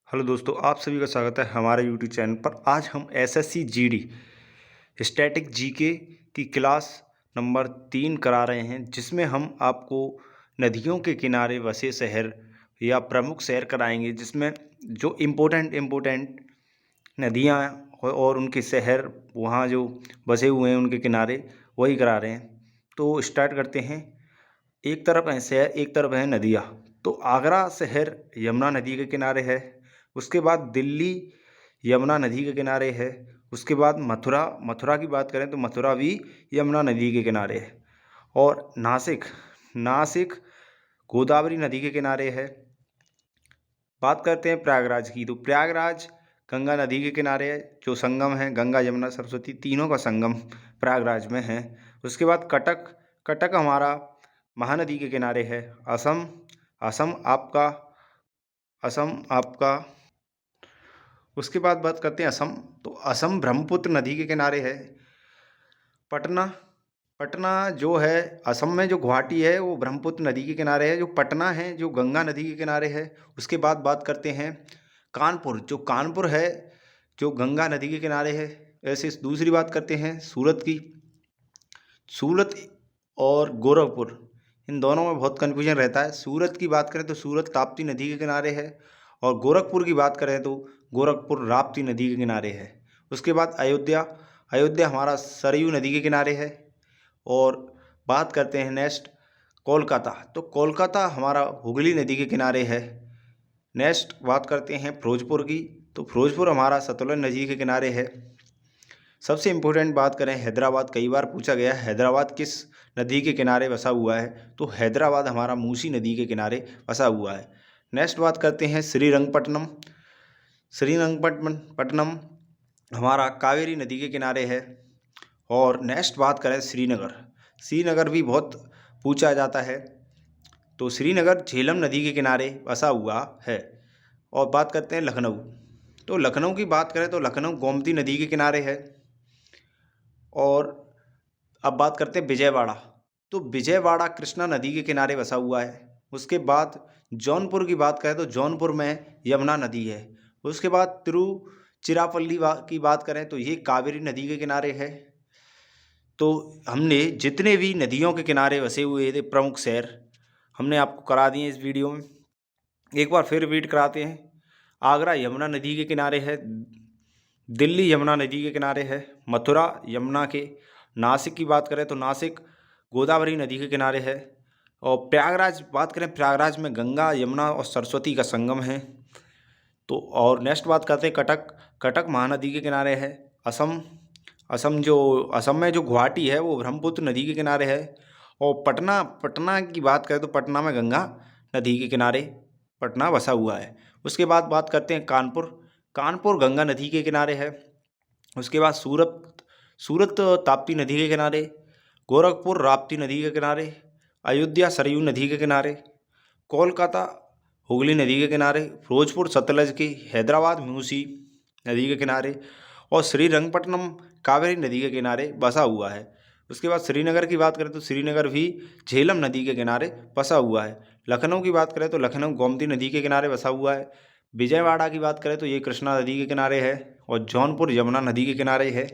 Hello दोस्तों, आप सभी का स्वागत है हमारे यूट्यूब चैनल पर। आज हम एसएससी जीडी स्टैटिक जीके की क्लास नंबर 3 करा रहे हैं, जिसमें हम आपको नदियों के किनारे बसे शहर या प्रमुख शहर कराएंगे, जिसमें जो इम्पोर्टेंट नदियाँ और उनके शहर वहाँ जो बसे हुए हैं उनके किनारे वही करा रहे हैं। तो स्टार्ट करते हैं। एक तरफ है शहर, एक तरफ है नदियाँ। तो आगरा शहर यमुना नदी के किनारे है। उसके बाद दिल्ली यमुना नदी के किनारे है। उसके बाद मथुरा की बात करें तो मथुरा भी यमुना नदी के किनारे है। और नासिक गोदावरी नदी के किनारे है। बात करते हैं प्रयागराज की, तो प्रयागराज गंगा नदी के किनारे है, जो संगम है गंगा यमुना सरस्वती तीनों का संगम प्रयागराज में है। उसके बाद कटक हमारा महानदी के किनारे है। असम आपका उसके बाद बात करते हैं असम, तो असम ब्रह्मपुत्र नदी के किनारे है। पटना जो है असम में, जो गुवाहाटी है वो ब्रह्मपुत्र नदी के किनारे है। जो पटना है जो गंगा नदी के किनारे है। उसके बाद बात करते हैं कानपुर है जो गंगा नदी के किनारे है। ऐसे दूसरी बात करते हैं सूरत की। सूरत और गोरखपुर, इन दोनों में बहुत कन्फ्यूजन रहता है। सूरत की बात करें तो सूरत ताप्ती नदी के किनारे है, और गोरखपुर की बात करें तो गोरखपुर राप्ती नदी के किनारे है। उसके बाद अयोध्या हमारा सरयू नदी के किनारे है। और बात करते हैं नेक्स्ट कोलकाता, तो कोलकाता हमारा हुगली नदी के किनारे है। नेक्स्ट बात करते हैं फिरोजपुर की, तो फिरोजपुर हमारा सतलुज नदी के किनारे है। सबसे इम्पोर्टेंट बात करें हैदराबाद, कई बार पूछा गया हैदराबाद किस नदी के किनारे बसा हुआ है, तो हैदराबाद हमारा मूसी नदी के किनारे बसा हुआ है। नेक्स्ट बात करते हैं श्रीरंगपट्टनम हमारा कावेरी नदी के किनारे है। और नेक्स्ट बात करें श्रीनगर भी बहुत पूछा जाता है, तो श्रीनगर झेलम नदी के किनारे बसा हुआ है। और बात करते हैं लखनऊ, तो लखनऊ की बात करें तो लखनऊ गोमती नदी के किनारे है। और अब बात करते हैं विजयवाड़ा, तो विजयवाड़ा कृष्णा नदी के किनारे बसा हुआ है। उसके बाद जौनपुर की बात करें तो जौनपुर में यमुना नदी है। उसके बाद तिरुचिरापल्ली की बात करें तो ये कावेरी नदी के किनारे है। तो हमने जितने भी नदियों के किनारे बसे हुए थे प्रमुख शहर हमने आपको करा दिए इस वीडियो में। एक बार फिर रिपीट कराते हैं। आगरा यमुना नदी के किनारे है, दिल्ली यमुना नदी के किनारे है, मथुरा यमुना के, नासिक की बात करें तो नासिक गोदावरी नदी के किनारे है। और प्रयागराज बात करें, प्रयागराज में गंगा यमुना और सरस्वती का संगम है। तो और नेक्स्ट बात करते हैं कटक महानदी के किनारे है। असम में जो गुवाहाटी है वो ब्रह्मपुत्र नदी के किनारे है। और पटना की बात करें तो पटना में गंगा नदी के किनारे पटना बसा हुआ है। उसके बाद बात करते हैं कानपुर गंगा नदी के किनारे है। उसके बाद सूरत ताप्ती नदी के किनारे, गोरखपुर राप्ती नदी के किनारे, अयोध्या सरयू नदी के किनारे, कोलकाता हुगली नदी के किनारे, फिरोजपुर सतलज की, हैदराबाद मूसी नदी के किनारे, और श्रीरंगपट्टनम कावेरी नदी के किनारे बसा हुआ है। उसके बाद श्रीनगर की बात करें तो श्रीनगर भी झेलम नदी के किनारे बसा हुआ है। लखनऊ की बात करें तो लखनऊ गोमती नदी के किनारे बसा हुआ है। विजयवाड़ा की बात करें तो ये कृष्णा नदी के किनारे है, और जौनपुर यमुना नदी के किनारे है,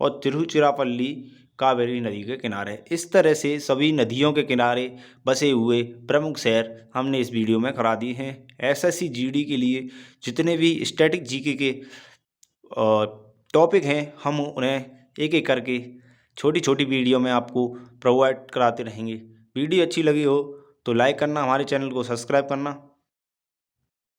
और तिरुचिरापल्ली कावेरी नदी के किनारे। इस तरह से सभी नदियों के किनारे बसे हुए प्रमुख शहर हमने इस वीडियो में करा दिए हैं। एसएससी जीडी के लिए जितने भी स्टैटिक जीके के टॉपिक हैं हम उन्हें एक एक करके छोटी छोटी वीडियो में आपको प्रोवाइड कराते रहेंगे। वीडियो अच्छी लगी हो तो लाइक करना, हमारे चैनल को सब्सक्राइब करना।